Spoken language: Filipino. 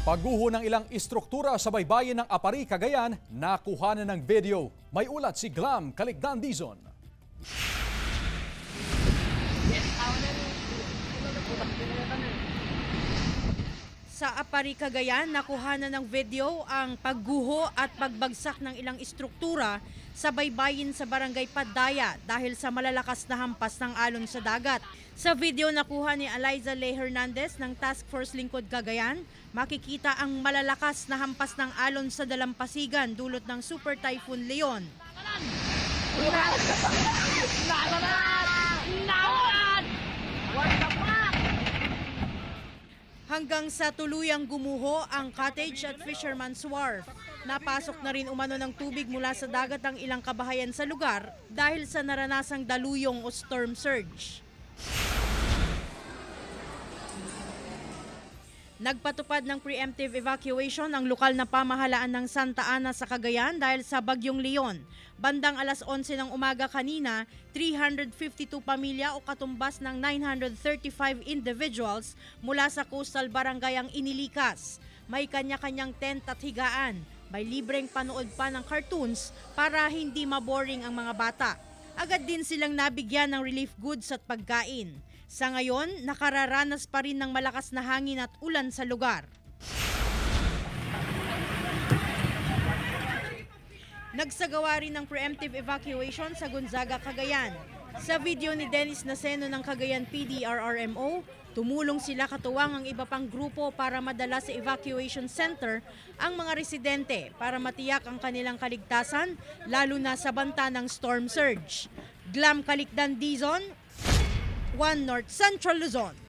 Pagguho ng ilang istruktura sa baybayin ng Apari, Cagayan, nakuhanan ng video. May ulat si Glam Caligdan Dizon. Sa Apari, Cagayan, nakuhanan ng video ang pagguho at pagbagsak ng ilang istruktura sa baybayin sa barangay Padaya dahil sa malalakas na hampas ng alon sa dagat. Sa video nakuha ni Eliza Ley Hernandez ng Task Force Lingkod Cagayan, makikita ang malalakas na hampas ng alon sa dalampasigan dulot ng Super Typhoon Leon. Hanggang sa tuluyang gumuho ang cottage at fisherman's wharf. Napasok na rin umano ng tubig mula sa dagat ang ilang kabahayan sa lugar dahil sa naranasang daluyong o storm surge. Nagpatupad ng preemptive evacuation ang lokal na pamahalaan ng Santa Ana sa Cagayan dahil sa Bagyong Leon. Bandang alas 11 ng umaga kanina, 352 pamilya o katumbas ng 935 individuals mula sa coastal barangay ang inilikas. May kanya-kanyang tent at higaan. May libreng panood pa ng cartoons para hindi maboring ang mga bata. Agad din silang nabigyan ng relief goods at pagkain. Sa ngayon, nakararanas pa rin ng malakas na hangin at ulan sa lugar. Nagsagawa rin ng preemptive evacuation sa Gonzaga, Cagayan. Sa video ni Dennis Naceno ng Cagayan PD-RRMO, tumulong sila katuwang ang iba pang grupo para madala sa evacuation center ang mga residente para matiyak ang kanilang kaligtasan, lalo na sa banta ng storm surge. Glam Caligdan Dizon, One North Central Luzon.